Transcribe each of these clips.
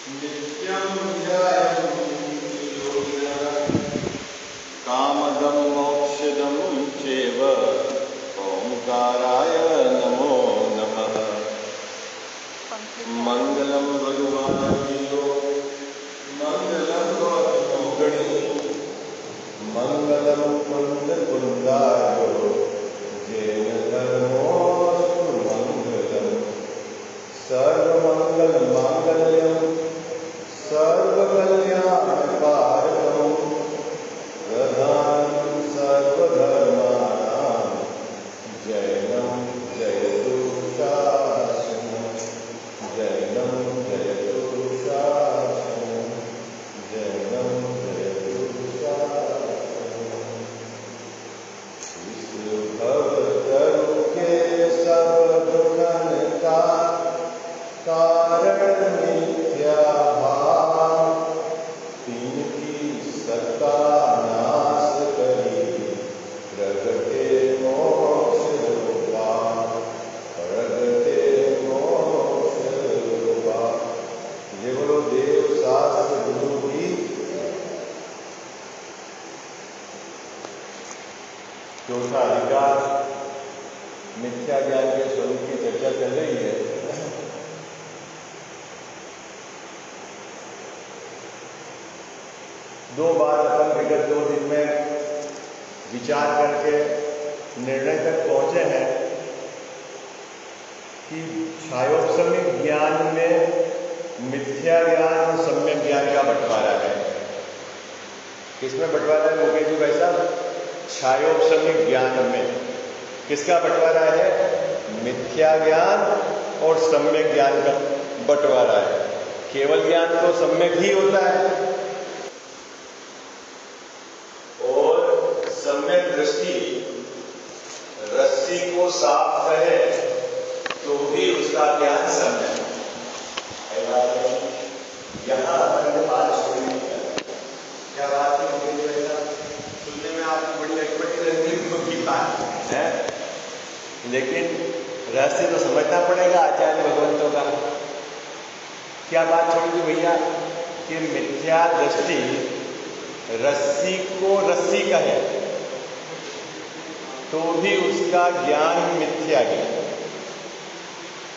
नित्यं ध्यायन्ति योगिनः कामदं मोक्षदं चैव ओंकाराय नमो नमः। मंगलम भगवान विष्णु मंगलम गौतमोगणी मंगलम कुंद कुंदारो जैन धर्मोस्तु मंगलम सर्वमंगल मांगल्यम सर्वकल्याणकारकम प्रधानं सर्वधर्माणां जैनं जयतु शासनं जैनं जयतु शासनं जैनं जयतु शासनं। विष्णु भवतरु के सब दुखन का कारण मिथ्या भाव तिनकी सत्ता नाश करी प्रगटे मोक्ष रूपा प्रगटे मोक्ष रूपा। ये बोलो देव शास्त्र गुरु की। चौथा अधिकार मिथ्या ज्ञान के स्वरूप की चर्चा चल रही है। दो बार अपन विगत 2 दिन में विचार करके निर्णय तक पहुंचे हैं कि छायोपसमिक ज्ञान में मिथ्या ज्ञान और सम्यक ज्ञान का बंटवारा है। किसमें बंटवारा है मुकेश जी भाई साहब? छायोपसमिक ज्ञान में किसका बंटवारा है? मिथ्या ज्ञान और सम्यक ज्ञान का बंटवारा है। केवल ज्ञान तो सम्यक ही होता है और सम्यक दृष्टि रस्सी को साफ करे तो भी उसका ज्ञान सम्यक। यहां मैंने बात छोड़ी क्या बात है? सुनने में आपको बड़ी अटपटी लगती होगी बात है, लेकिन रहस्य तो समझना पड़ेगा आचार्य भगवंतों का। क्या बात छोड़ी थी भैया कि मिथ्या दृष्टि रस्सी को रस्सी कहे तो भी उसका ज्ञान मिथ्या ज्ञान,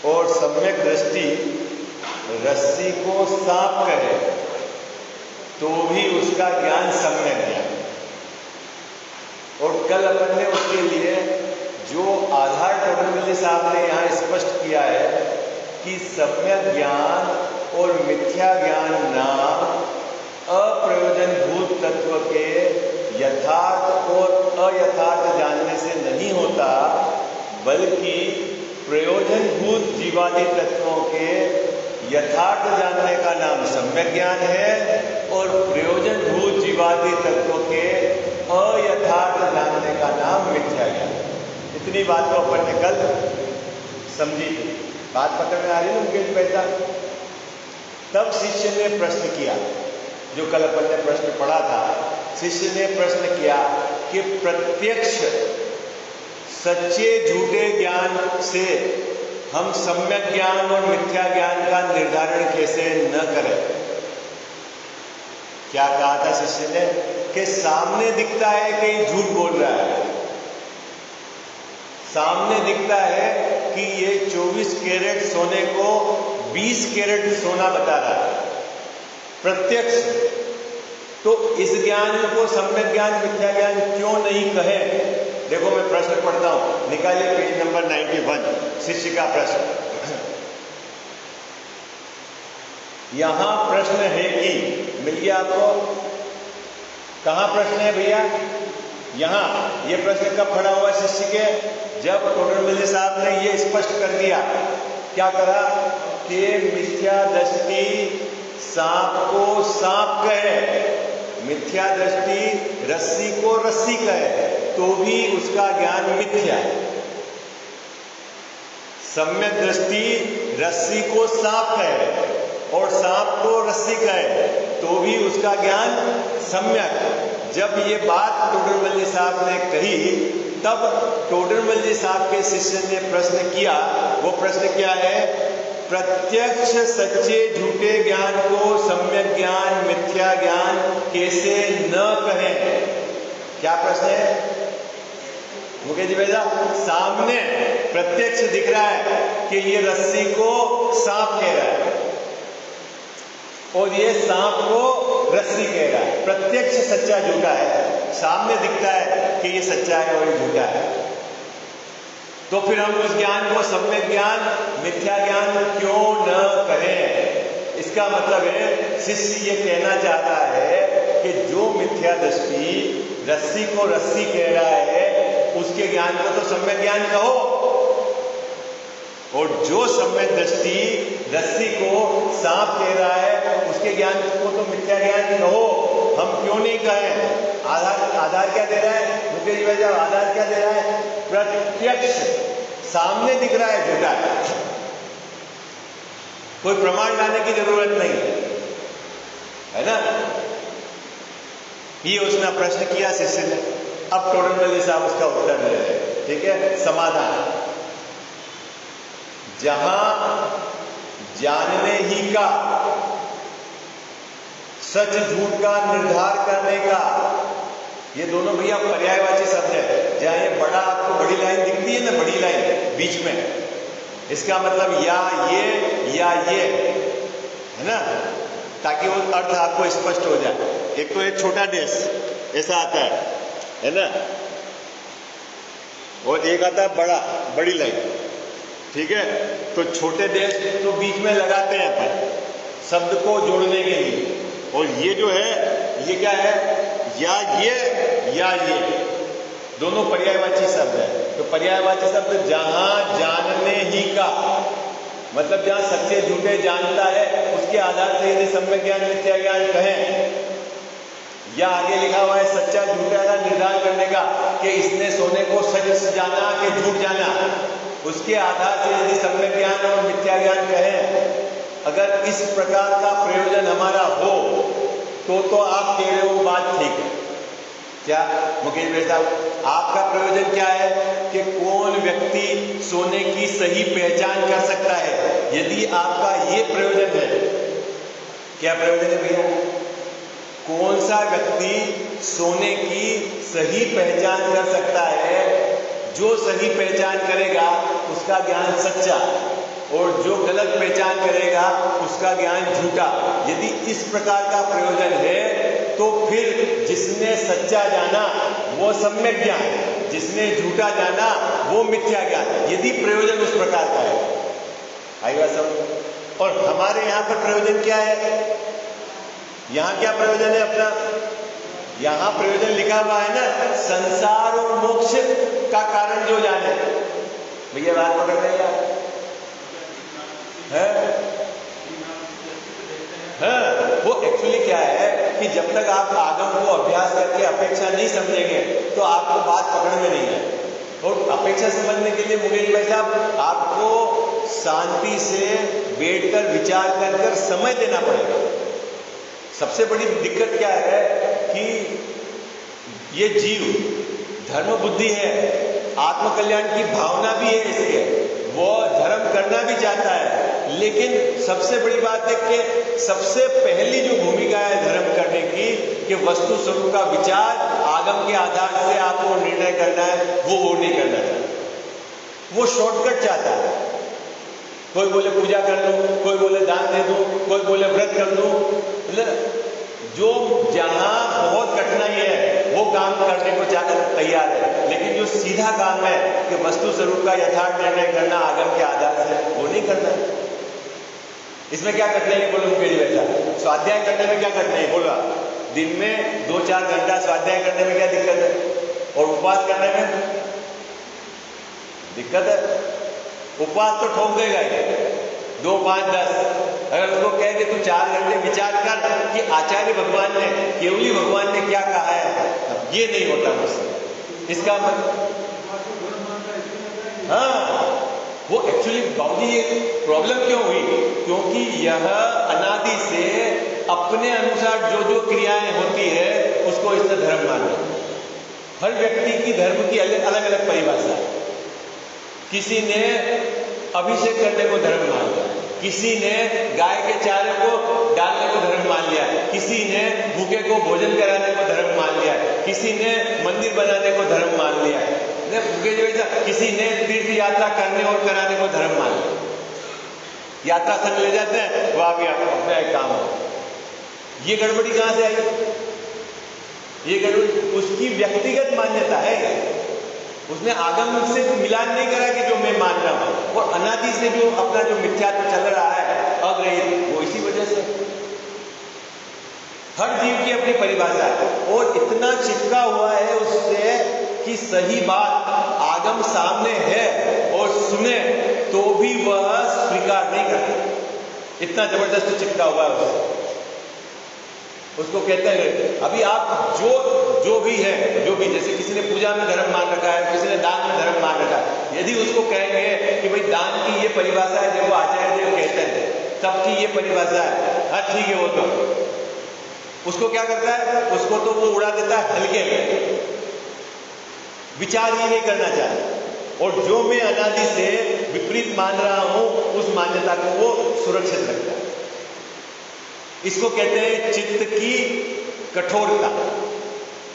और सम्यक दृष्टि रस्सी को सांप कहे तो भी उसका ज्ञान सम्यक ज्ञान। और कल अपन ने उसके लिए जो आधार टोटल साहब ने यहाँ स्पष्ट किया है कि सम्यक ज्ञान और मिथ्या ज्ञान नाम अप्रयोजनभूत तत्व के यथार्थ और अयथार्थ जानने से नहीं होता, बल्कि प्रयोजनभूत जीवादि तत्वों के यथार्थ जानने का नाम सम्यक ज्ञान है और प्रयोजनभूत जीवादि तत्वों के अयथार्थ जानने का नाम मिथ्या ज्ञान। इतनी बात को अपन ने कल समझी। बात पकड़ में आ रही है मुकेश पैसा? तब शिष्य ने प्रश्न किया, जो कल अपन ने प्रश्न पढ़ा था। शिष्य ने प्रश्न किया कि प्रत्यक्ष सच्चे झूठे ज्ञान से हम सम्यक ज्ञान और मिथ्या ज्ञान का निर्धारण कैसे न करें? क्या कहा था शिष्य ने? कि सामने दिखता है कि झूठ बोल रहा है, सामने दिखता है कि ये 24 कैरेट सोने को 20 कैरेट सोना बता रहा है, प्रत्यक्ष। तो इस ज्ञान को सम्यक ज्ञान मिथ्या ज्ञान क्यों नहीं कहे? देखो मैं प्रश्न पढ़ता हूं, निकालिए पेज नंबर 91, शिष्य का प्रश्न। यहां प्रश्न है कि, मिल गया आपको? कहां प्रश्न है भैया? यहां। ये प्रश्न कब खड़ा हुआ शिष्य के? जब टोडरमल साहब ने ये स्पष्ट कर दिया। क्या करा कि मिथ्या दृष्टि सांप को सांप कहे, मिथ्या दृष्टि रस्सी को रस्सी कहे तो भी उसका ज्ञान मिथ्या है। सम्यक दृष्टि रस्सी को सांप कहे और सांप को रस्सी कहे तो भी उसका ज्ञान सम्यक। जब ये बात टोडरमल साहब ने कही तब टोडरमल साहब के शिष्य ने प्रश्न किया। वो प्रश्न क्या है प्रत्यक्ष सच्चे झूठे ज्ञान को सम्यक ज्ञान मिथ्या ज्ञान कैसे न कहें? क्या प्रश्न है मुकेश जी भैया? सामने प्रत्यक्ष दिख रहा है कि ये रस्सी को सांप कह रहा है और ये सांप को रस्सी कह रहा है। प्रत्यक्ष सच्चा झूठा है, सामने दिखता है कि ये सच्चा है और ये झूठा है। तो फिर हम उस ज्ञान को सम्यक ज्ञान मिथ्या ज्ञान क्यों न कहें? इसका मतलब है शिष्य ये कहना चाहता है कि जो मिथ्या दृष्टि रस्सी को रस्सी कह रहा है उसके ज्ञान को तो सम्यक ज्ञान कहो, और जो सम्यक दृष्टि रस्सी को सांप कह रहा है उसके ज्ञान को तो मिथ्या ज्ञान कहो। हम क्यों नहीं कहें? आधार क्या दे रहा है मुकेश भाई साहब? आधार क्या दे रहा है? प्रत्यक्ष सामने दिख रहा है झूठा है, कोई प्रमाण लाने की जरूरत नहीं है ना। ये उसने प्रश्न किया शिष्य ने, अब टोडरमल साहब उसका उत्तर दे रहे हैं। ठीक है, समाधान। जहां जानने ही का सच झूठ का निर्धार करने का, ये दोनों भैया पर्यायवाची शब्द है। जहां ये बड़ा आपको बड़ी लाइन दिखती है ना, बड़ी लाइन बीच में, इसका मतलब या ये है ना, ताकि वो अर्थ आपको स्पष्ट हो जाए। एक तो एक छोटा डेस ऐसा आता है ना, और एक आता है बड़ी लाइन। ठीक है, तो छोटे डेस तो बीच में लगाते हैं अपन शब्द को जोड़ने के लिए, और ये जो है ये क्या है? या ये दोनों पर्यायवाची शब्द है। तो पर्यायवाची शब्द जहां जानने ही का मतलब जहां सच्चे झूठे जानता है उसके आधार से यदि सम्यक ज्ञान मिथ्या ज्ञान कहें, या आगे लिखा हुआ है सच्चा झूठा का निर्धारण करने का कि इसने सोने को सच जाना कि झूठ जाना, उसके आधार से यदि सम्यक ज्ञान और मिथ्या ज्ञान कहें, अगर इस प्रकार का प्रयोजन हमारा हो तो आप कह रहे हो बात ठीक है। क्या मुकेश भाई साहब, आपका प्रयोजन क्या है कि कौन व्यक्ति सोने की सही पहचान कर सकता है? यदि आपका ये प्रयोजन है, क्या प्रयोजन है भैया? कौन सा व्यक्ति सोने की सही पहचान कर सकता है? जो सही पहचान करेगा उसका ज्ञान सच्चा, और जो गलत पहचान करेगा उसका ज्ञान झूठा। यदि इस प्रकार का प्रयोजन है तो फिर जिसने सच्चा जाना वो सम्यक ज्ञान, जिसने झूठा जाना वो मिथ्या ज्ञान, यदि प्रयोजन उस प्रकार का है। आएगा समझ? और हमारे यहाँ पर प्रयोजन क्या है? यहाँ क्या प्रयोजन है अपना? यहाँ प्रयोजन लिखा हुआ है ना, संसार और मोक्ष का कारण जो जाने। भैया बात पकड़ रहे हैं? वो एक्चुअली क्या है कि जब तक आप आगम को अभ्यास करके अपेक्षा नहीं समझेंगे तो आपको बात पकड़ में नहीं है। और अपेक्षा समझने के लिए मुकेश भाई साहब आपको शांति से बैठकर विचार कर समय देना पड़ेगा। सबसे बड़ी दिक्कत क्या है कि ये जीव धर्म बुद्धि है, आत्मकल्याण की भावना भी है इसके, वो धर्म करना भी चाहता है, लेकिन सबसे बड़ी बात है कि सबसे पहली जो भूमिका है धर्म करने की कि वस्तु स्वरूप का विचार आगम के आधार से आपको निर्णय करना है, वो नहीं करना चाहता। वो शॉर्टकट चाहता है। कोई बोले पूजा कर दो, कोई बोले दान दे दो, कोई बोले व्रत कर दो। जो जहां बहुत कठिनाई है वो काम करने को तैयार है, लेकिन जो सीधा काम है कि वस्तु स्वरूप का यथार्थ निर्णय करना आगम के आधार से, वो नहीं करना। इसमें क्या कठिनाई है बोलो मुकेश भाई? स्वाध्याय करने में क्या कठिनाई है बोला? दिन में 2-4 घंटा स्वाध्याय करने में क्या दिक्कत है? और उपवास करने में दिक्कत है? उपवास तो ठोक देगा ही, 2, 5, 10। अगर उनको कहे कि तू 4 घंटे विचार कर कि आचार्य भगवान ने, केवली भगवान ने क्या कहा है, ये नहीं होता मुझसे। इसका मतलब वो एक्चुअली बाबूजी ये प्रॉब्लम क्यों हुई? क्योंकि यह अनादि से अपने अनुसार जो जो क्रियाएं होती है उसको इसने धर्म माना। हर व्यक्ति की धर्म की अलग अलग परिभाषा है। किसी ने अभिषेक करने को धर्म माना, किसी ने गाय के चारे को डालने को धर्म मान लिया, किसी ने भूखे को भोजन कराने को धर्म मान लिया, किसी ने मंदिर बनाने को धर्म मान लिया, किसी ने तीर्थ यात्रा करने और कराने को धर्म मान लिया। यात्रा संग ले जाते हैं, वो आगे अपना एक काम हो। ये गड़बड़ी कहां से आई? ये गड़बड़ी उसकी व्यक्तिगत मान्यता है, उसने आगम से मिलान नहीं करा कि जो मैं मान रहा हूं, और अनादि से जो अपना जो मिथ्यात्व चल रहा है अग्रहित, वो इसी वजह से। हर जीव की अपनी परिभाषा है और इतना चिपका हुआ है उससे कि सही बात आगम सामने है और सुने तो भी वह स्वीकार नहीं करता, इतना जबरदस्त चिपका हुआ है उससे। उसको कहते हैं अभी आप जो भी है, जो भी, जैसे किसी ने पूजा में धर्म मान रखा है, किसी ने दान में धर्म मान रखा है, यदि उसको कहेंगे कि भाई दान की ये परिभाषा है, देखो आचार्य देव कहते हैं सबकी ये परिभाषा है, हाँ ठीक है, वो तो उसको क्या करता है, उसको तो वो उड़ा देता है हल्के में, विचार ही नहीं करना चाहता। और जो मैं अनादि से विपरीत मान रहा हूं उस मान्यता को वो सुरक्षित रखता है। इसको कहते हैं चित्त की कठोरता।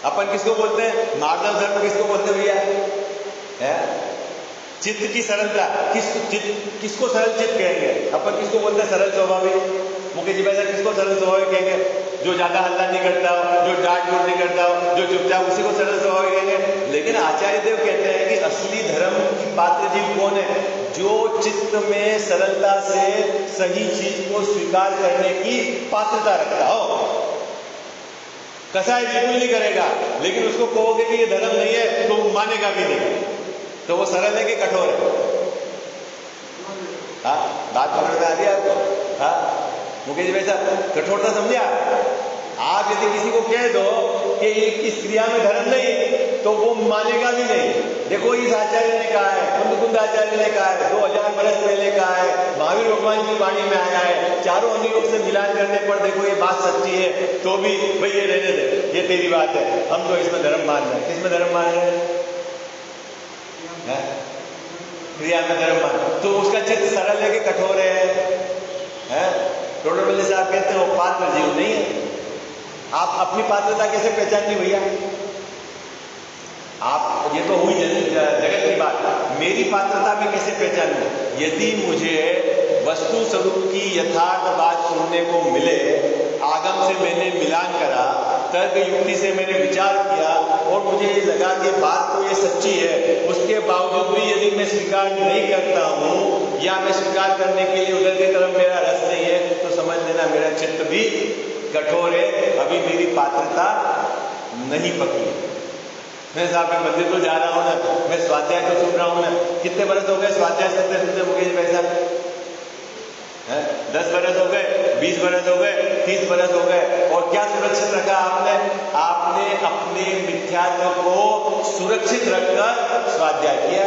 अपन किसको बोलते हैं? मार्दव धर्म किसको बोलते हैं भैया? है चित्त की सरलता। किसको सरल चित्त कहेंगे? अपन किसको बोलते हैं? सरल स्वभाविक। मुकेश जी भाई किसको सरल स्वभाविक कहेंगे? जो ज्यादा हल्ला नहीं करता हो, जो डांट डोट नहीं करता हो, जो चुपचाप, उसी को सरल स्वभाविक कहेंगे। लेकिन आचार्य देव कहते हैं कि असली धर्म की पात्र जीव कौन है? जो चित्त में सरलता से सही चीज को स्वीकार करने की पात्रता रखता हो। कसाई बिल्कुल नहीं करेगा, लेकिन उसको कहोगे कि ये धर्म नहीं है तो वो मानेगा भी नहीं, तो वो सरल है कि कठोर है? हाँ, बात पकड़ में आ रही है आपको? हाँ मुकेश भाई साहब, कठोरता समझे आप यदि किसी को कह दो कि इस क्रिया में धर्म नहीं, तो वो मानेगा भी नहीं। देखो इस आचार्य ने कहा है, कुंद आचार्य ने कहा है, 2000 वर्ष पहले कहा है, महावीर भगवान की वाणी में आया है, चारों अनुयोग से मिलान करने पर देखो ये बात सच्ची है, तो भी भाई ये रहने दे, ये तेरी बात है, हम तो इसमें धर्म मान रहे हैं। किसमें धर्म मान रहे हैं? क्रिया में धर्म मान। तो उसका चित्त सरल है कि कठोर है? टोडरमल्ली साहब कहते हैं वो पात्र जीव नहीं है। आप अपनी पात्रता कैसे पहचानिए भैया? आप, ये तो हुई जगत की बात, मेरी पात्रता में कैसे पहचानूं? यदि मुझे वस्तु स्वरूप की यथार्थ बात सुनने को मिले, आगम से मैंने मिलान करा, तर्क युक्ति से मैंने विचार किया और मुझे ये लगा कि बात तो ये सच्ची है, उसके बावजूद भी यदि मैं स्वीकार नहीं करता हूं या मैं स्वीकार करने के लिए उधर की तरफ मेरा रस नहीं है, तो समझ लेना मेरा चित्त भी कठोर है, अभी मेरी पात्रता नहीं पकी। मैं साहब मैं मंदिर तो जा रहा हूं ना, मैं स्वाध्याय तो सुन रहा हूं ना, कितने बरस हो गए स्वाध्याय सुनते सुनते मुकेश भाई साहब? 10 बरस हो गए, 20 बरस हो गए, 30 बरस हो गए, और क्या सुरक्षित रखा आपने? आपने अपने मिथ्यात्व को सुरक्षित रखकर स्वाध्याय किया।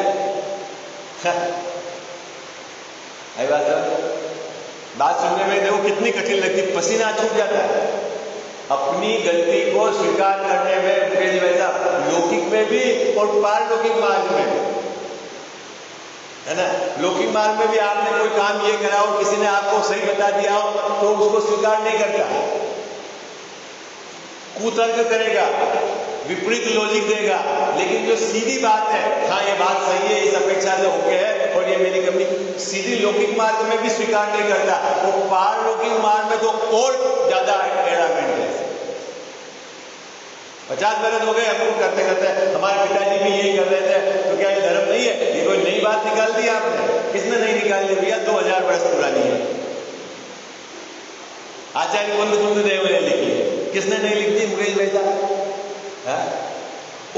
बात सुनने में देखो कितनी कठिन लगती, पसीना छूट जाता है। अपनी गलती को स्वीकार करने में मुकेश जी भाई साहब, लौकिक में भी और पारलौकिक मार्ग में भी, है ना? लौकिक मार्ग में भी आपने कोई काम ये करा और किसी ने आपको सही बता दिया हो तो उसको स्वीकार नहीं करता, कुतर्क करेगा, विपरीत लॉजिक देगा। लेकिन जो सीधी बात है, हाँ ये बात सही है, इस अपेक्षा से ओके है और ये मेरी कमी, सीधी लौकिक मार्ग में भी स्वीकार नहीं करता, वो पारलौकिक मार्ग में तो और ज्यादा एड़ामेंट है। 50 बरस हो गए हमको करते करते, हमारे पिताजी भी यही कर रहे थे, तो क्या ये धर्म नहीं है? ये कोई नई बात निकाल दी आपने? किसने नहीं निकाल दी भैया? 2000 वर्ष पुरानी है। आचार्य कुंद देव ने लिखी है, किसने नहीं लिख दी? मुकेश भाई साहब।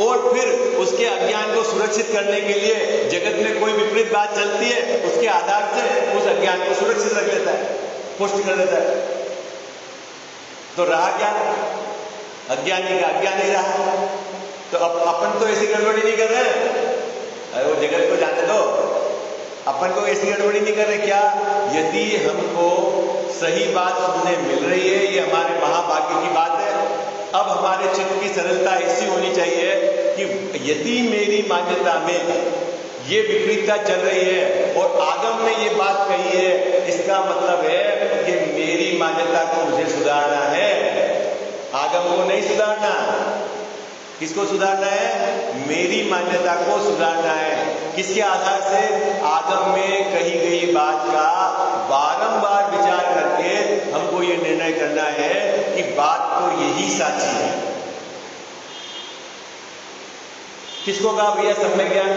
और फिर उसके अज्ञान को सुरक्षित करने के लिए जगत में कोई विपरीत बात चलती है, उसके आधार से उस अज्ञान को सुरक्षित रख लेता है, पुष्ट कर देता है। तो रहा क्या? अज्ञानी का अज्ञान ही रहा। तो अपन तो ऐसी गड़बड़ी नहीं कर रहे, अरे वो जगत को जाने दो, अपन को ऐसी गड़बड़ी नहीं कर रहे। क्या? यदि हमको सही बात सुनने मिल रही है, ये हमारे महाभाग्य की बात है। अब हमारे चित्त की सरलता ऐसी होनी चाहिए कि यदि मेरी मान्यता में ये विपरीतता चल रही है और आगम ने ये बात कही है, इस इसका मतलब है कि मेरी मान्यता को मुझे सुधारना है, आगम को नहीं सुधारना। किसको सुधारना है? मेरी मान्यता को सुधारना है। किसके आधार से? आगम में कही गई बात का बारंबार विचार करके हमको ये निर्णय करना है कि बात तो यही साची है। किसको कहा भैया सम्यक ज्ञान?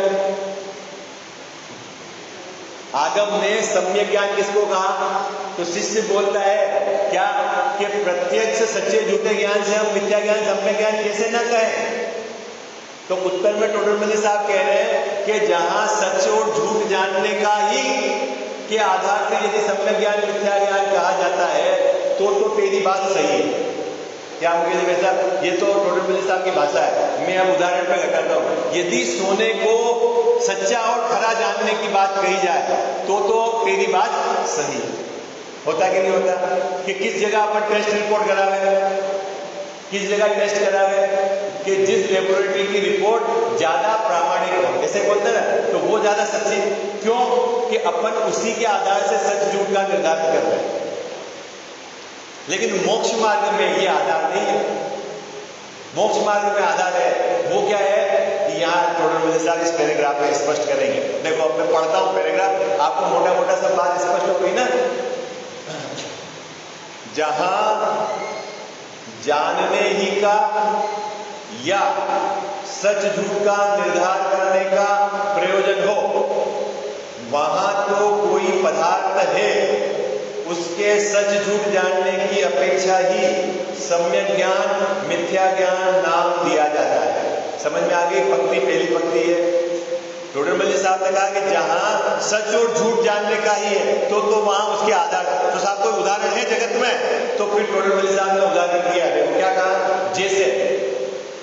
आगम ने सम्यक ज्ञान किसको कहा? तो शिष्य बोलता है क्या कि प्रत्यक्ष सच्चे झूठे ज्ञान से हम मिथ्या ज्ञान सम्यक ज्ञान कैसे ना कहें? तो उत्तर में टोडरमल साहब कह रहे हैं कि जहां सच और झूठ जानने का ही के आधार से यदि सम्यक ज्ञान मिथ्या ज्ञान कहा जाता है तो तेरी बात सही है। क्या मुझे वैसा? ये तो टोडरमल साहब की भाषा है, मैं अब उदाहरण पे लगाता हूं। यदि सोने को सच्चा और खरा जानने की बात कही जाए तो तेरी बात सही है। होता कि नहीं होता? कि किस जगह अपन टेस्ट रिपोर्ट करावे, किस जगह टेस्ट करावे कि जिस लेबोरेटरी की रिपोर्ट ज्यादा प्रामाणिक हो, ऐसे बोलते ना, तो वो ज्यादा सच्ची। क्यों? कि अपन उसी के आधार से सच झूठ का निर्धारण कर रहे हैं। लेकिन मोक्ष मार्ग में ये आधार नहीं है। मोक्ष मार्ग में आधार है, वो क्या है? यहाँ टोडरमल साहब इस पैराग्राफ में स्पष्ट करेंगे। देखो अब मैं पढ़ता हूं पैराग्राफ, आपको मोटा मोटा सब बात स्पष्ट हो गई ना। जहां जानने ही का या सच झूठ का निर्धार करने का प्रयोजन हो, वहां तो कोई पदार्थ है, उसके सच झूठ जानने की अपेक्षा ही सम्यक ज्ञान मिथ्या ज्ञान नाम दिया जाता है। समझ में आ गई? पंक्ति पहली पंक्ति है। टोडरमल साहब ने कहा कि जहां सच और झूठ जानने का ही है तो वहां उसके आधार। तो साहब कोई उदाहरण है जगत में? तो फिर टोडरमल साहब ने उदाहरण दिया। देखो क्या कहा? जैसे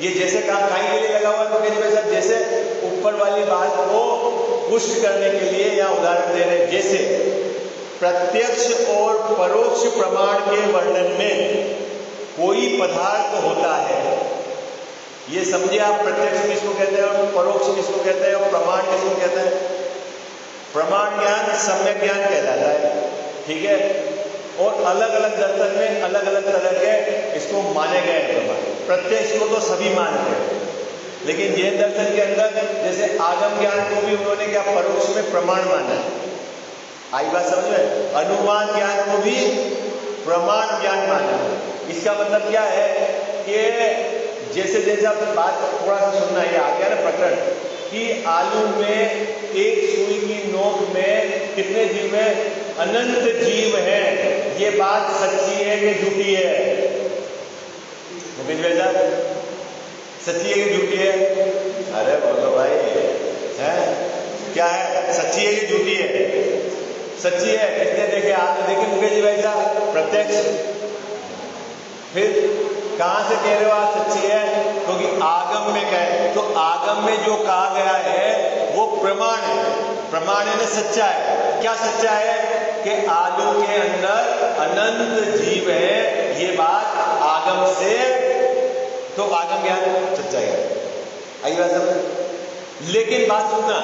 ये जैसे काम काई के लिए लगा हुआ है, जैसे ऊपर वाली बात को पुष्ट करने के लिए या उदाहरण दे रहे। जैसे प्रत्यक्ष और परोक्ष प्रमाण के वर्णन में कोई पदार्थ होता है, ये समझे आप। प्रत्यक्ष किसको कहते हैं और परोक्ष किसको कहते हैं और प्रमाण किसको कहते हैं? प्रमाण ज्ञान सम्यक ज्ञान कहलाता है, ठीक है। और अलग अलग दर्शन में अलग अलग तरह के इसको माने गए हैं प्रमाण। प्रत्यक्ष को तो सभी मानते हैं, लेकिन जैन दर्शन के अंदर जैसे आगम ज्ञान को भी उन्होंने क्या परोक्ष में प्रमाण माना है। आई बात समझ में? अनुमान ज्ञान को भी प्रमाण ज्ञान माना है। इसका मतलब क्या है कि जैसे जैसा बात थोड़ा सा सुनना, ये आ गया ना प्रकरण कि आलू में एक सुई की नोक में कितने जीव है? अनंत जीव है। ये बात सच्ची है कि झूठी है? सच्ची है कि झूठी है? अरे बोलो भाई, है क्या है? सच्ची है कि झूठी है? सच्ची है। किसने देखे? आपने देखे मुकेश जी भाई साहब? प्रत्यक्ष। फिर कहां से कह रहे हो आप सच्ची है? क्योंकि आगम में कहे, तो आगम में जो कहा गया है वो प्रमाण है। प्रमाण है ना, सच्चा है। क्या सच्चा है? कि आलू के अंदर अनंत जीव है, ये बात आगम से, तो आगम ज्ञान सच्चा है। आई बात समझ? लेकिन बात सुनना,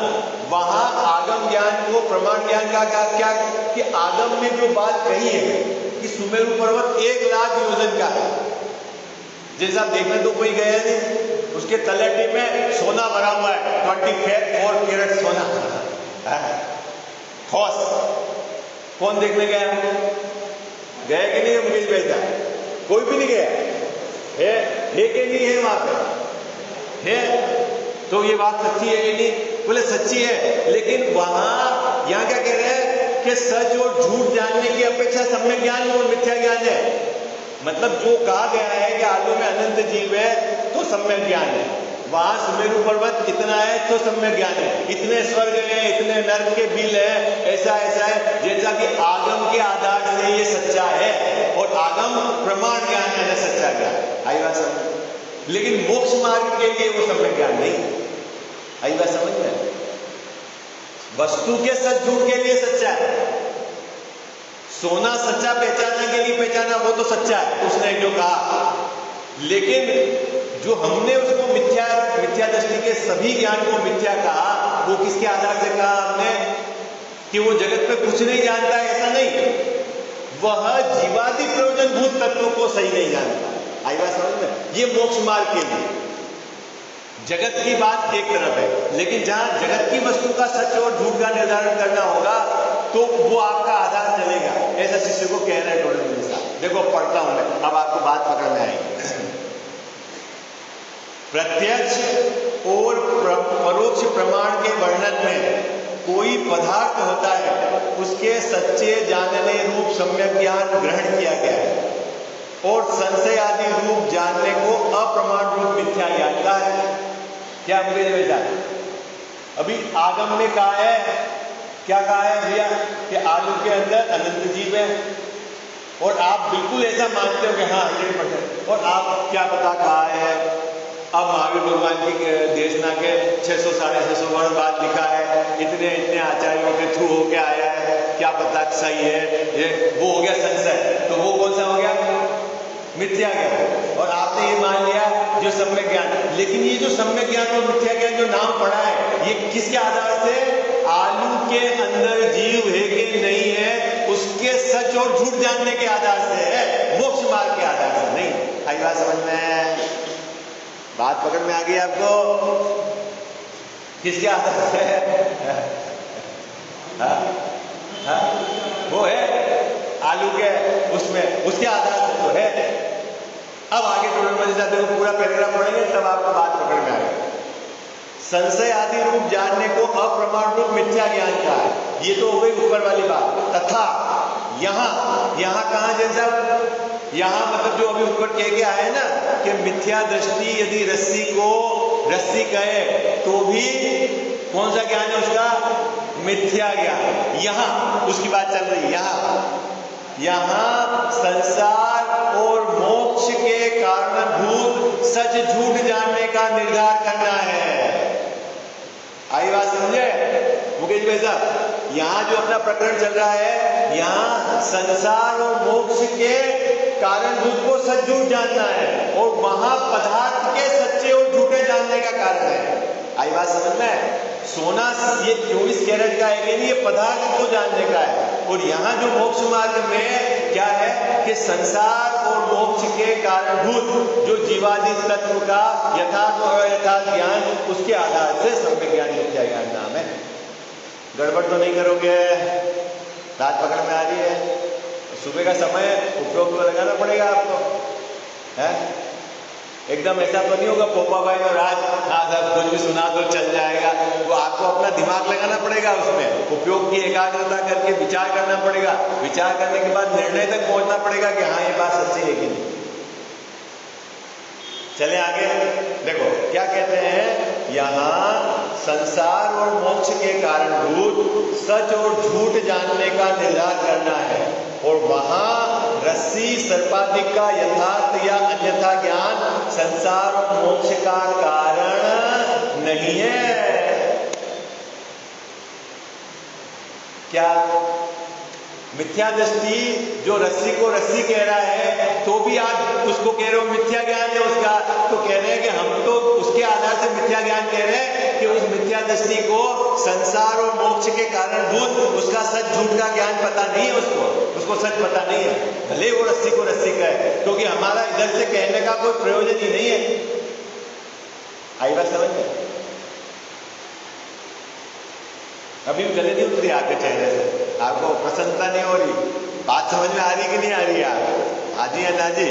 वहां आगम ज्ञान को प्रमाण ज्ञान का क्या कि आगम में जो बात कही है कि सुमेरु पर्वत 1 लाख योजन का है। जैसा देखने तो कोई गया नहीं, उसके तलहटी में सोना भरा हुआ है, 24 कैरेट सोना, ठोस। कौन देखने गया? गया कि नहीं? मुकेश भाई साहब कोई भी नहीं गया है कि नहीं है वहां पे? है। तो ये बात सच्ची है कि नहीं? बोले सच्ची है। लेकिन वहां यहां क्या कह रहे हैं कि सच और झूठ जानने की अपेक्षा सम्यक ज्ञान और मिथ्या ज्ञान है। मतलब जो कहा गया है कि आलू में अनंत जीव है तो सम्यक ज्ञान है, वहां सुमेरु पर्वत इतना है तो सम्यक ज्ञान है, इतने स्वर्ग है, इतने नर्क के बिल है, ऐसा ऐसा है। जैसा कि आगम के आधार से ये सच्चा है और आगम प्रमाण ज्ञान है, सच्चा ज्ञान। आई बात समझ? लेकिन मोक्ष मार्ग के लिए वो सम्यक ज्ञान नहीं। आई बात समझ में? वस्तु के सच झूठ के लिए सच्चा है। सोना सच्चा पहचानने के लिए पहचाना, वो तो सच्चा है उसने जो कहा। लेकिन जो हमने उसको मिथ्या दृष्टि के सभी ज्ञान को मिथ्या कहा, वो किसके आधार से कहा हमने? कि वो जगत में कुछ नहीं जानता है, ऐसा नहीं। वह जीवादि प्रयोजनभूत तत्वों को सही नहीं जानता। आई बात समझ में? ये मोक्ष मार्ग के लिए जगत की बात एक तरफ है, लेकिन जहां जगत की वस्तु का सच और झूठ का निर्धारण करना होगा तो वो आपका आधार चलेगा। ऐसा शिष्य को कह रहे हैं टोटल साहब। देखो पढ़ता हूं मैं, अब आपको बात पकड़ में आएगी। प्रत्यक्ष और परोक्ष प्रमाण के वर्णन में कोई पदार्थ होता है, उसके सच्चे जानने रूप सम्यक ज्ञान ग्रहण किया गया है और संशय आदि रूप जानने को अप्रमाण रूप मिथ्या ज्ञान का है। क्या मुझे बेटा अभी आगम ने कहा है, क्या कहा है भैया कि आलू के अंदर अनंत जीव है, और आप बिल्कुल ऐसा मानते हो कि हाँ 100%, और आप क्या पता कहा है। अब महावीर भगवान की देशना के 600-650 वर्ष बाद लिखा है, इतने आचार्यों के थ्रू होके आया है, क्या पता सही है, ये वो हो गया संशय। तो वो कौन सा हो गया? मिथ्या ज्ञान। और आपने ये मान लिया जो सम्यक ज्ञान। लेकिन ये जो सम्यक ज्ञान और मिथ्या ज्ञान जो नाम पड़ा है, ये किसके आधार से? आलू के अंदर जीव है कि नहीं है उसके सच और झूठ जानने के आधार से है, मोक्ष मार्ग के आधार से नहीं। आई बात समझ में? बात पकड़ में आ गई आपको? किसके आधार से है? वो है आलू के उसमें, उसके आधार से तो है। अब आगे देखो पूरा पैराग्राफ पढ़ेंगे तब आपको बात पकड़ में आएगी। संशय आदि रूप जानने को अप्रमाण रूप मिथ्या ज्ञान का है। ये तो हो गई ऊपर वाली बात। तथा यहाँ कहा जैसा, यहाँ मतलब जो अभी ऊपर कह के आए ना कि मिथ्या दृष्टि यदि रस्सी कहे तो भी कौन सा ज्ञान है उसका? मिथ्या ज्ञान। यहाँ उसकी बात चल रही है। यहाँ संसार और मोक्ष के कारणभूत सच झूठ जानने का निर्धार करना है। आई बात समझे मुकेश भाई साहब? यहाँ जो अपना प्रकरण चल रहा है, यहाँ संसार और मोक्ष के कारणभूत को सच झूठ जानना है, और वहां पदार्थ के सच्चे और झूठे जानने का कारण है। आई बात समझ में? सोना ये 24 कैरेट का है कि नहीं, ये पदार्थ को जानने का है। और यहाँ जो मोक्ष मार्ग में क्या है कि संसार और मोक्ष के कारणभूत जो जीवादि तत्व का यथार्थ और अयथार्थ ज्ञान, उसके आधार से सम्यक ज्ञान मिथ्या ज्ञान नाम है। गड़बड़ तो नहीं करोगे? बात पकड़ में आ रही है? सुबह का समय उपयोग तो लगाना पड़ेगा आपको, है? एकदम ऐसा तो नहीं होगा पोपा भाई और आज हाँ सर कुछ भी सुना तो चल जाएगा। तो आपको अपना दिमाग लगाना पड़ेगा, उसमें उपयोग की एकाग्रता करके विचार करना पड़ेगा। विचार करने के बाद निर्णय तक पहुंचना पड़ेगा कि हाँ ये बात सच्ची है कि नहीं। चले आगे देखो क्या कहते हैं। यहाँ संसार और मोक्ष के कारणभूत सच और झूठ जानने का निर्धार करना है, और वहां रस्सी सर्पाधिक का यथार्थ या अन्यथा ज्ञान संसार और मोक्ष का कारण नहीं है। क्या मिथ्या दृष्टि जो रस्सी को रस्सी कह रहा है, तो भी आप उसको कह रहे हो मिथ्या ज्ञान है उसका, तो कह रहे हैं कि हम तो उसके आधार से मिथ्या ज्ञान कह रहे हैं कि उस मिथ्या दृष्टि को संसार और मोक्ष के कारणभूत उसका सच झूठ का ज्ञान पता नहीं है, उसको सच पता नहीं है, भले वो रस्सी को रस्सी कहे, क्योंकि हमारा इधर से कहने का कोई प्रयोजन ही नहीं है। आई बात समझ में? अभी भी गले नहीं उतरी आपके चेहरे से, आपको प्रसन्नता नहीं हो रही? बात समझ में आ रही कि नहीं आ रही? आप हाजी है ना जी?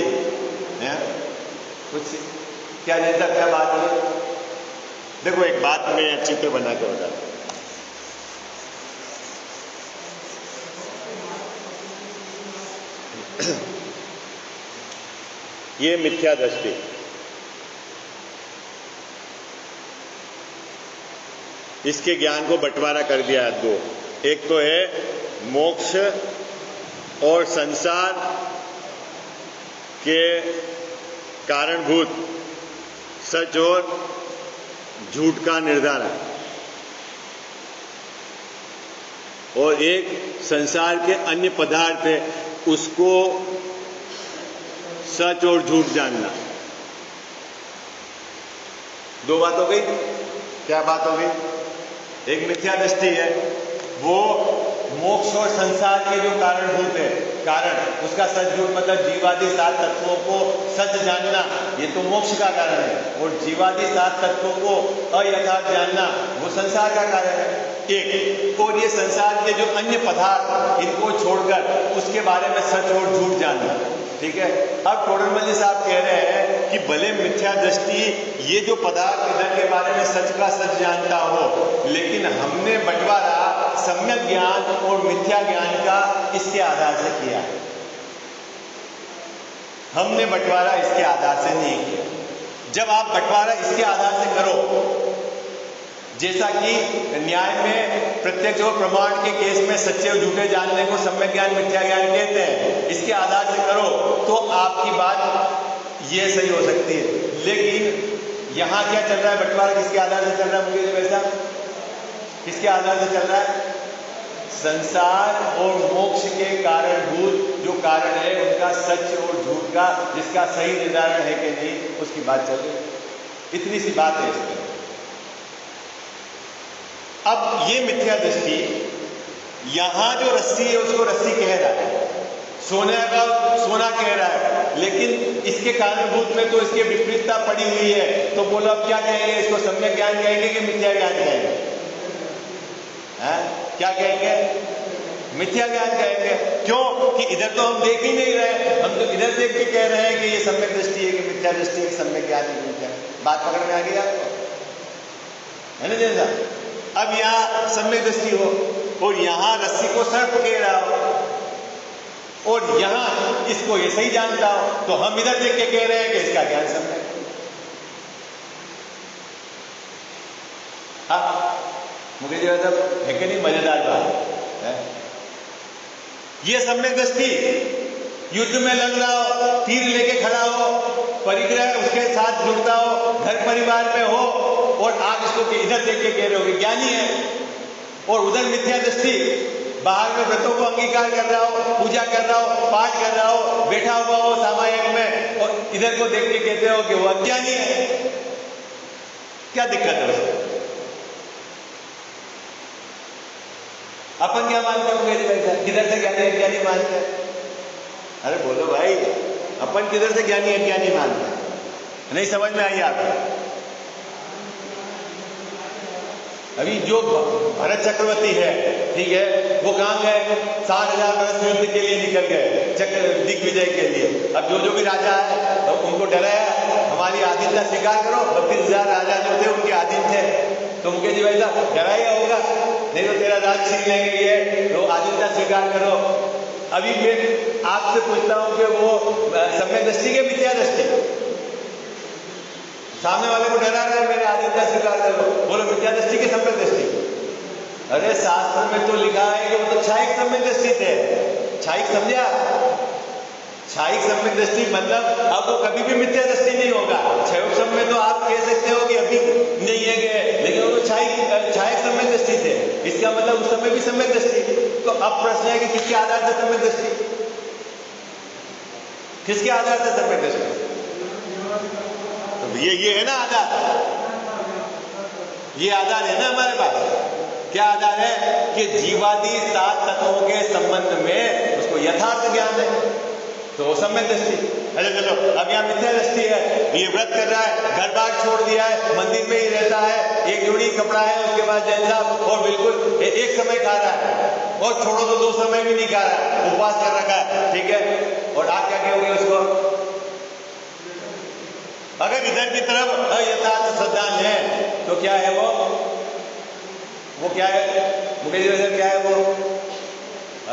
कुछ क्या जैसा क्या बात है? देखो एक बात मैं चित्र बना के बता, ये मिथ्या दृष्टि, इसके ज्ञान को बंटवारा कर दिया है दो। एक तो है मोक्ष और संसार के कारणभूत सच और झूठ का निर्धारण, और एक संसार के अन्य पदार्थ है उसको सच और झूठ जानना। दो बात हो गई। क्या बात हो गई? एक मिथ्या दृष्टि है, वो मोक्ष और संसार के जो कारणभूत है, कारण उसका सच झूठ मतलब जीवादि 7 तत्वों को सच जानना, ये तो मोक्ष का कारण है, और जीवादि 7 तत्वों को अयथार्थ जानना वो संसार का कारण है एक। और ये संसार के जो अन्य पदार्थ इनको छोड़कर उसके बारे में सच और झूठ जानना, ठीक है। अब टोडरमल जी साहब कह रहे हैं कि भले मिथ्या दृष्टि ये जो पदार्थ इधर के बारे में सच का सच जानता हो, लेकिन हमने बंटवारा सम्यक ज्ञान और मिथ्या ज्ञान का इसके आधार से किया है। हमने बंटवारा इसके आधार से नहीं किया। जब आप बंटवारा इसके आधार से करो, जैसा कि न्याय में प्रत्यक्ष और प्रमाण के केस में सच्चे और झूठे जानने को सम्यक ज्ञान मिथ्या ज्ञान कहते हैं, इसके आधार से करो तो आपकी बात ये सही हो सकती है। लेकिन यहां क्या चल रहा है, बंटवारा किसके आधार से चल रहा है मुझे वैसा, किसके आधार से चल रहा है? संसार और मोक्ष के कारणभूत जो कारण है उनका सच और झूठ का, जिसका सही निर्धारण है कि नहीं, उसकी बात चल रही है। इतनी सी बात है इसमें। अब ये मिथ्या दृष्टि, यहां जो रस्सी है उसको रस्सी कह रहा है, सोने का सोना कह रहा है, लेकिन इसके कारणभूत में तो इसके विपरीतता पड़ी हुई है। तो बोलो अब क्या कहेंगे, इसको सम्यक ज्ञान कहेंगे कि मिथ्या ज्ञान कहेंगे? क्या कहेंगे? मिथ्या ज्ञान कहेंगे। क्यों? कि इधर तो हम देख ही नहीं रहे, हम तो इधर देख के कह रहे हैं कि ये सम्यक दृष्टि है कि मिथ्या दृष्टि है, सम्यक ज्ञान है मिथ्या। बात पकड़ में आ गई आपको, है ना जैसा? अब यहां सम्यक दृष्टि हो और यहां रस्सी को सर्प कह रहा हो और यहां इसको ये सही जानता हो, तो हम इधर देख के कह रहे हैं कि इसका ज्ञान सम्यक। मुझे जो है कि नहीं, मजेदार बात है। ये सम्यक दृष्टि, युद्ध में लग रहा हो, तीर लेके खड़ा हो, परिग्रह उसके साथ जुड़ता हो, घर परिवार में हो, और आप इसको इधर देख के कह रहे हो कि ज्ञानी है, और उधर मिथ्या दृष्टि, बाहर में व्रतों को अंगीकार कर रहा हो, पूजा कर रहा हो, पाठ कर रहा हो, बैठा हुआ हो सामायिक में, और इधर को देख के कहते हो कि वो अज्ञानी है। क्या दिक्कत है उसमें? अपन क्या मानते हैं? किधर से ज्ञानी अज्ञानी मानते हैं? अरे बोलो भाई, अपन किधर से ज्ञानी अज्ञानी मानते हैं? नहीं समझ में आई आपको? अभी जो भरत चक्रवर्ती है, ठीक है, वो कहां गए? 60,000 वर्ष युद्ध के लिए निकल गए, दिग्विजय के लिए। अब जो भी राजा है तो उनको डराया, हमारी आधीनता स्वीकार करो। 32,000 राजा जो थे उनके अधीन थे, तो मुकेश जी वैसा डराया होगा, नहीं तो तेरा राज छीन लेंगे ये, तो आधीनता स्वीकार करो। अभी फिर आपसे पूछता हूं कि वो सम्यक दृष्टि के मिथ्या दृष्टि? सामने वाले को डरा रहे, मेरे आधीनता स्वीकार करो, बोलो मिथ्या दृष्टि की सम्यक दृष्टि? अरे शास्त्र में तो लिखा है कि वो तो क्षायिक सम्यक दृष्टि थे। क्षायिक समझा? क्षायिक सम्यक दृष्टि मतलब अब वो कभी भी मिथ्या दृष्टि नहीं होगा। क्षयोप समय तो आप कह सकते हो कि अभी नहीं है गए, लेकिन वो तो क्षायिक सम्यक दृष्टि थे, इसका मतलब उस समय भी सम्यक दृष्टि। तो अब प्रश्न है कि किसके आधार से सम्यक दृष्टि? किसके आधार से सम्यक दृष्टि? तो ये है ना आधार, ये आधार है ना हमारे पास। क्या आधार है? कि जीवादि 7 तत्वों के संबंध में उसको यथार्थ ज्ञान है, तो सम्यक दृष्टि। अरे चलो, अब यहाँ मिथ्या दृष्टि है, ये व्रत कर रहा है, घर बार छोड़ दिया है, मंदिर में ही रहता है, एक जोड़ी कपड़ा है उसके बाद जैन साहब, और बिल्कुल एक समय खा रहा है, और छोड़ो तो 2 समय भी नहीं खा रहा है, उपवास कर रखा है, ठीक है। और आप क्या कहोगे उसको? अगर इधर की तरफ अयथार्थ श्रद्धान है तो क्या है वो क्या है? मुझे क्या है वो?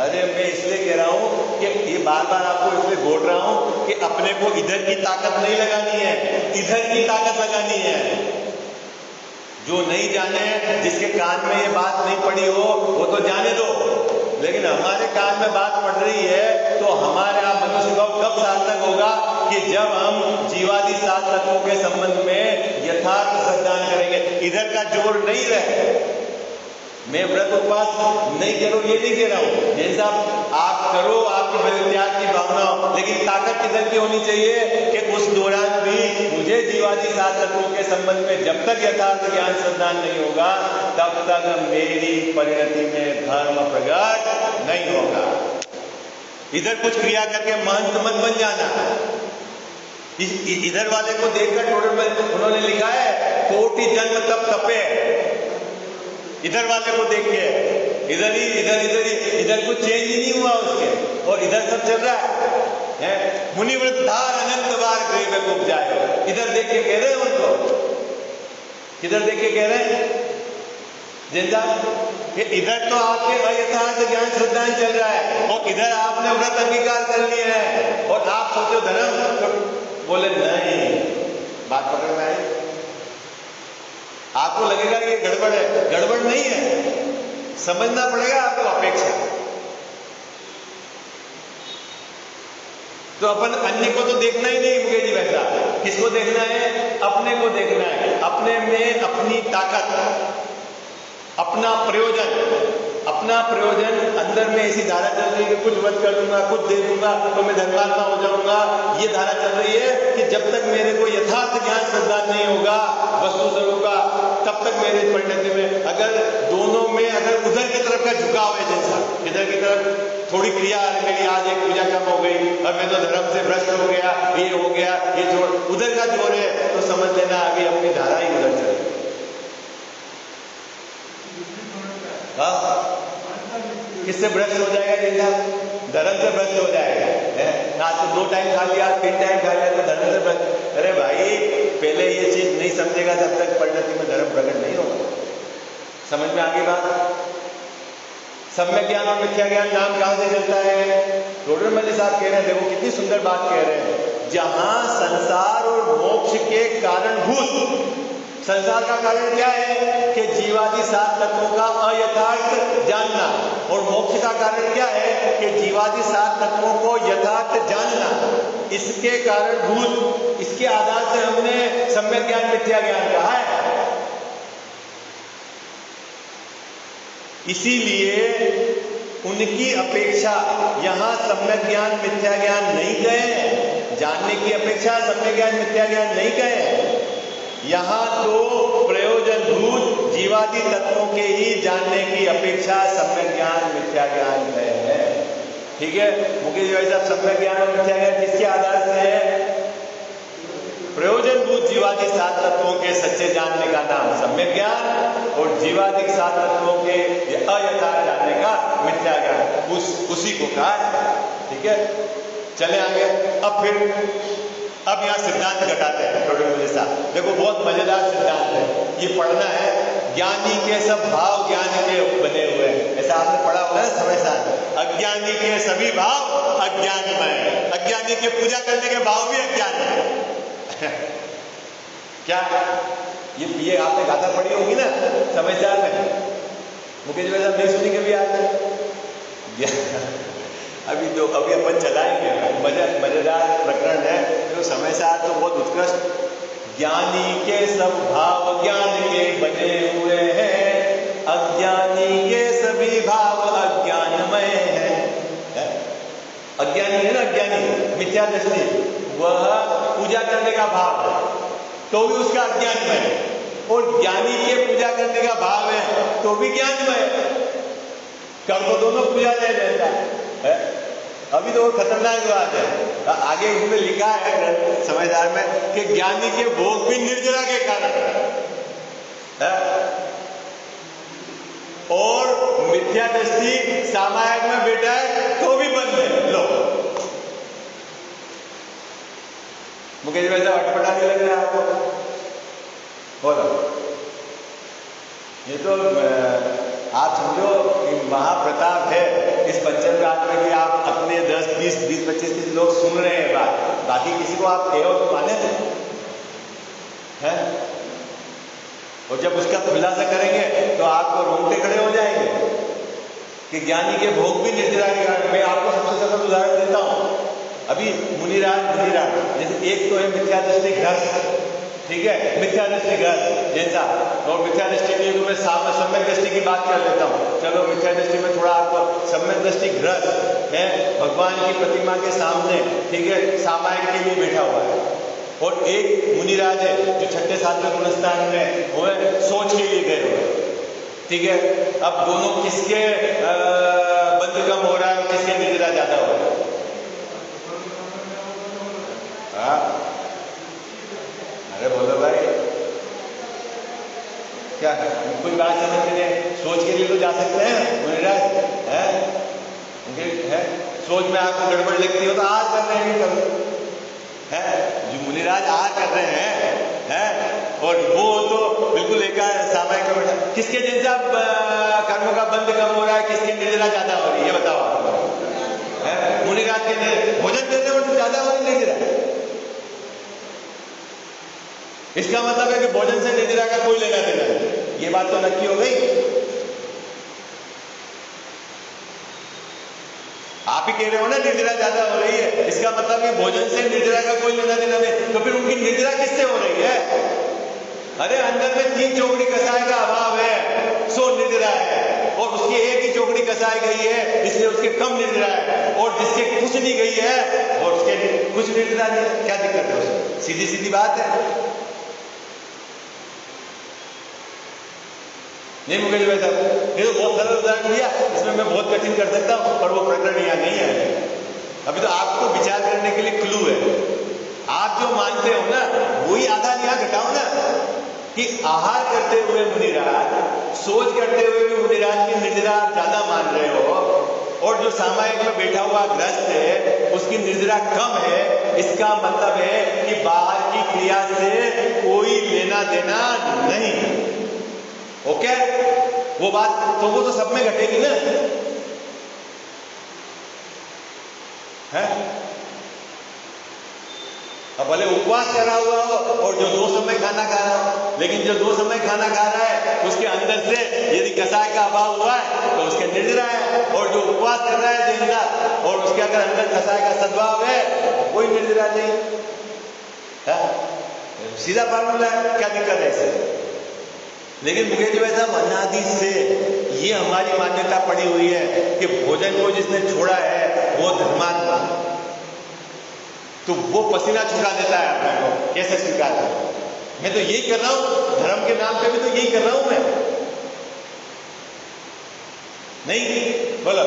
अरे मैं इसलिए कह रहा हूं कि ये बार बार आपको इसलिए बोल रहा हूं कि अपने को इधर की ताकत नहीं लगानी है, इधर की ताकत लगानी है। जो नहीं जाने, जिसके कान में ये बात नहीं पड़ी हो, वो तो जाने दो, लेकिन हमारे कान में बात पड़ रही है तो हमारे आप मनुष्य भाव कब सार्थक होगा? कि जब हम जीवादि 7 तत्वों के संबंध में यथार्थ श्रद्धान करेंगे। इधर का जोर नहीं रहे। मैं व्रत उपवास नहीं करो ये नहीं कह रहा हूं, जैसा आप करो, आपकी परित्याग की भावना हो, लेकिन ताकत किधर की होनी चाहिए कि उस दौरान भी मुझे जीवादि 7 तत्वों के संबंध में जब तक यथार्थ ज्ञान श्रद्धान नहीं होगा, तब तक मेरी परिणति में धर्म प्रकट नहीं होगा। इधर कुछ क्रिया करके महंत मत बन जाना। इधर वाले को देखकर उन्होंने लिखा है कोटि जन्म तप तपे। इधर वाले को देख के इधर कुछ चेंज ही नहीं हुआ उसके, और इधर सब चल रहा है। मुनिव्रत धार अनंत बार गृह में कुप जाए। इधर देख के कह रहे हैं उनको, किधर देख के कह रहे हैं जिंदा कि इधर तो आपके अयथार्थ ज्ञान श्रद्धाएं चल रहा है, और इधर आपने व्रत अंगीकार कर लिया है, और आप सोचो धर्म तो बोले नहीं। बात पकड़ में आई? आपको लगेगा कि गड़बड़ है, गड़बड़ नहीं है। समझना पड़ेगा आपको अपेक्षा। तो अपन अन्य को तो देखना ही नहीं मुकेश जी वैसा। किसको देखना है? अपने को देखना है। अपने में अपनी ताकत, अपना प्रयोजन अंदर में ऐसी धारा चल रही है कि कुछ व्रत कर लूंगा, कुछ दे दूंगा तो मैं धर्मात्मा हो जाऊंगा। ये धारा चल रही है कि जब तक मेरे को यथार्थ ज्ञान श्रद्धा नहीं होगा वस्तु स्वरूप का, तब तक मेरे परिणति में, अगर दोनों में अगर उधर की तरफ का झुकाव है, जैसा इधर की तरफ थोड़ी क्रिया आ रही, मेरी आज एक पूजा कम हो गई और मैं तो धर्म से भ्रष्ट हो गया, ये हो गया, ये जोर, उधर का जोर है, तो समझ लेना अभी अपनी धारा ही उधर चल रही। किससे भ्रष्ट हो जाएगा? जिंदा धर्म से भ्रष्ट हो जाएगा। आज तो 2 टाइम खा लिया, 3 टाइम खा लिया तो धर्म से भ्रष्ट। अरे भाई, पहले ये चीज नहीं समझेगा जब तक परिणति में धर्म प्रकट नहीं होगा। समझ में आ गई बात? सम्यक ज्ञान और मिथ्या ज्ञान नाम कहां से चलता है? रोडरमल्ली साहब कह रहे हैं, देखो कितनी सुंदर बात कह रहे हैं। जहां संसार और मोक्ष के कारणभूत, संसार का कारण क्या है कि जीवादि 7 तत्वों का अयथार्थ जानना, और मोक्ष का कारण क्या है कि जीवादि 7 तत्वों को यथार्थ जानना। इसके कारणभूत, इसके आधार से हमने सम्यक ज्ञान मिथ्या ज्ञान कहा है। इसीलिए उनकी अपेक्षा यहां सम्यक ज्ञान मिथ्या ज्ञान नहीं कहे, जानने की अपेक्षा सम्यक ज्ञान मिथ्या ज्ञान नहीं कहे। यहां तो प्रयोजनभूत जीवादि तत्वों के ही जानने की अपेक्षा सम्यक ज्ञान मिथ्या ज्ञान है। ठीक है मुकेश भाई साहब, सम्यक ज्ञान और मिथ्या ज्ञान किसके आधार से है? प्रयोजनभूत जीवादि 7 तत्वों के सच्चे जानने का नाम सम्यक ज्ञान, और जीवादि 7 तत्वों के अयथार्थ जानने का मिथ्या ज्ञान, उसी को कहा। ठीक है, चले आगे। अब यहाँ सिद्धांत घटाते हैं रोडरमल्ली साहब। देखो बहुत मजेदार सिद्धांत है, ये पढ़ना है। ज्ञानी के सब भाव ज्ञान के बने हुए हैं, ऐसा आपने पढ़ा होगा ना समय साथ। अज्ञानी के सभी भाव अज्ञानमय, अज्ञानी के पूजा करने के भाव भी अज्ञानमय। क्या ये आपने गाथा पढ़ी होगी ना समझदार में? मुकेश भाई साहब नहीं सुनी कभी आपने? अभी अपन चलाएंगे, मजेदार प्रकरण है। तो समय साथ तो बहुत उत्कृष्ट। ज्ञानी के सब भाव ज्ञान के बने हुए हैं, अज्ञानी के सभी भाव अज्ञानमय हैं। अज्ञानी है ना, अज्ञानी मिथ्या दृष्टि, वह पूजा करने का भाव है तो भी उसका अज्ञानमय है, और ज्ञानी के पूजा करने का भाव है तो भी ज्ञानमय है। कर्म दोनों पूजा नहीं रहता है। अभी तो वो खतरनाक बात है, आगे उसमें लिखा है समझदार में कि ज्ञानी के भोग भी निर्जरा के कारण है, और मिथ्या दृष्टि सामायिक में बैठा है तो भी बंद है। लो मुकेश भाई साहब, अटपटा नहीं लग रहा है आपको? बोलो। ये तो आप समझो कि महाप्रताप है इस पंचम रात में कि आप अपने 10, 20, 25 लोग सुन रहे हैं बात, बाकी किसी को आप कहो तो माने हैं? और जब उसका खुलासा करेंगे तो आपको रोंगटे खड़े हो जाएंगे कि ज्ञानी के भोग भी निर्जरा के कारण। मैं आपको सबसे सरल उदाहरण देता हूं। अभी मुनिराज जैसे एक तो है मिथ्या दृष्टि ग्रस्त, ठीक है, मिथ्या दृष्टि ग्रस्त जैसा, और मिथ्या दृष्टि के लिए मैं सम्यक दृष्टि की बात कर लेता हूँ। चलो मिथ्या दृष्टि में थोड़ा आपको सम्यक दृष्टि ग्रस्त है, भगवान की प्रतिमा के सामने, ठीक है, सामायिक के लिए बैठा हुआ है, और एक मुनिराज है जो 6ठे 7वें गुणस्थान में वो सोच के लिए गए हुए, ठीक है, अब दोनों किसके बंद कम हो रहा है, किसके निद्रा ज्यादा हो रहा है? हाँ, अरे बोलो भाई, क्या कोई बात समझने सोच के लिए तो जा सकते हैं मुनिराज है? सोच में आपको गड़बड़ लगती हो तो आज कर रहे हैं कभी है, जो मुनिराज आज कर रहे हैं और वो तो बिल्कुल एक सामायिक किसके दिन से अब कर्मों का बंद कम हो रहा है, किसकी निद्रा ज्यादा हो रही है बताओ आप? मुनिराज के भोजन करने में ज्यादा हो रही निद्रा। इसका मतलब है कि भोजन से निद्रा का कोई लेना देना नहीं, ये बात तो नक्की हो गई। आप ही कह रहे हो ना निद्रा ज्यादा हो रही है, इसका मतलब कि भोजन से निद्रा का कोई लेना देना नहीं, तो फिर उनकी निद्रा किससे हो रही है? अरे अंदर में 3 चौकड़ी कसाय का अभाव है, सो निद्रा है, और उसकी एक ही चौकड़ी कसाई गई है इसलिए उसके कम निद्रा है, और जिसके कुछ नहीं गई है और उसके कुछ निद्रा नहीं। क्या दिक्कत है उसमें? सीधी सीधी बात है। नहीं मुकेश भाई साहब, ये तो बहुत सरल उदाहरण दिया, इसमें मैं बहुत कठिन कर सकता हूं, पर वो प्रकरण यहाँ नहीं है। अभी तो आपको विचार करने के लिए क्लू है। आप जो मानते हो ना वही आधा यहाँ घटाओ ना, कि आहार करते हुए मुनिराज, सोच करते हुए भी मुनिराज की निद्रा ज्यादा मान रहे हो, और जो सामायिक में बैठा हुआ ग्रस्त है उसकी निद्रा कम है। इसका मतलब है कि बाहर की क्रिया से कोई लेना देना नहीं। ओके, वो बात तो वो तो सब में घटेगी ना है? अब भले उपवास करा हुआ हो और जो 2 समय खाना खा रहा हो, लेकिन जो 2 समय खाना खा रहा है उसके अंदर से यदि कसाय का अभाव हुआ है तो उसके निद्रा है, और जो उपवास कर रहा है जिंदा और उसके अगर अंदर कसाय का सद्भाव है कोई निद्रा नहीं है। सीधा फार्मूला है, क्या दिक्कत है इसे? लेकिन मुकेश भाई साहब अनादि से ये हमारी मान्यता पड़ी हुई है कि भोजन को जिसने छोड़ा है वो धर्मात्मा, तो वो पसीना छुड़ा देता है अपने को, कैसे स्वीकार करें? मैं तो यही कर रहा हूं, धर्म के नाम पे भी तो यही कर रहा हूं मैं। नहीं बोलो,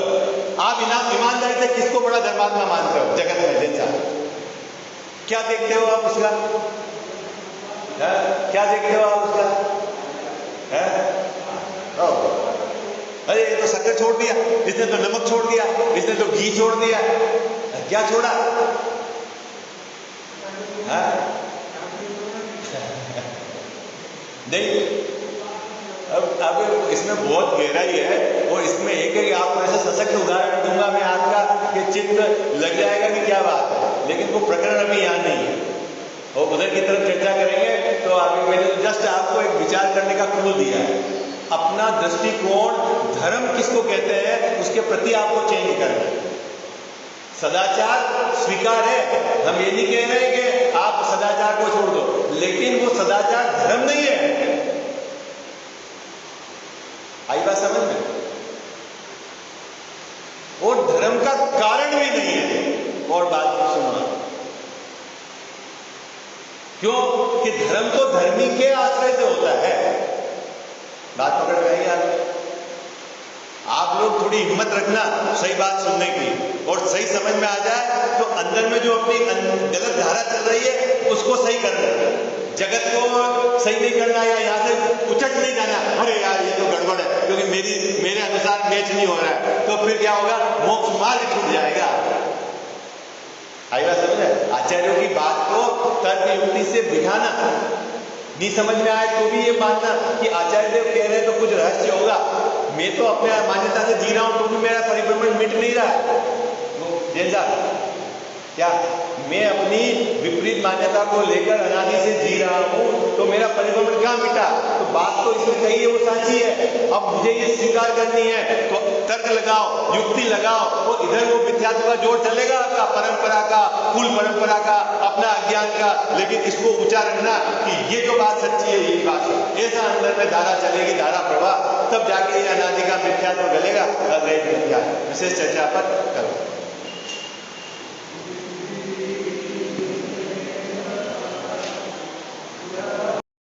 आप ईमानदारी से किसको बड़ा धर्मात्मा मानते हो जगत में? जैसा क्या देखते हो आप उसका? क्या देखते हो आप उसका? अरे ये तो शक्कर छोड़ दिया, इसने तो नमक छोड़ दिया, इसने तो घी छोड़ दिया, क्या छोड़ा? नहीं, अब इसमें बहुत गहराई है, और इसमें एक आपको ऐसा सशक्त उदाहरण दूंगा मैं आपका कि चित्त लग जाएगा कि क्या बात है, लेकिन वो प्रकरण अभी यहाँ नहीं है, और उधर की तरफ चर्चा करेंगे। तो आगे मैंने तो जस्ट आपको एक विचार करने का क्लू दिया है। अपना दृष्टिकोण धर्म किसको कहते हैं उसके प्रति आपको चेंज करना है। सदाचार स्वीकार है, हम ये नहीं कह रहे कि आप सदाचार को छोड़ दो, लेकिन वो सदाचार धर्म नहीं है। आई बात समझ में? और धर्म का कारण भी नहीं है। और बात सुनो, क्यों कि धर्म तो धर्मी के आश्रय से होता है। बात पकड़ में आई आप लोग थोड़ी हिम्मत रखना सही बात सुनने की, और सही समझ में आ जाए तो अंदर में जो अपनी गलत धारा चल रही है उसको सही करना, जगत को सही नहीं करना, या यहाँ से उचट नहीं जाना, अरे यार ये तो गड़बड़ है क्योंकि मेरे अनुसार मैच नहीं हो रहा है, तो फिर क्या होगा? मोक्ष मार्ग छूट जाएगा। आई बात समझ? आचार्यों की बात को तर्क युक्ति से बिठाना, नहीं समझ में आए तो भी ये मानना कि आचार्य देव कह रहे हैं तो कुछ रहस्य होगा, मैं तो अपने मान्यता से जी रहा हूं तो भी मेरा परिभ्रमण मिट नहीं रहा। जैसा क्या मैं अपनी विपरीत मान्यता को लेकर अनादि से जी रहा हूं तो मेरा परिभ्रमण क्या मिटा? तो बात तो इसमें कही है वो साची है, अब मुझे ये स्वीकार करनी है तो तर्क लगाओ, युक्ति लगाओ, वो इधर वो मिथ्यात्व का जोर चलेगा आपका, परंपरा का, कुल परंपरा का, अपना अज्ञान का, लेकिन इसको ऊंचा रखना कि ये जो बात सच्ची है यही बात है, ऐसा अंदर में धारा चलेगी, धारा प्रवाह, तब जाके ये अनादि का मिथ्यात्व गलेगा। विशेष चर्चा पर करो।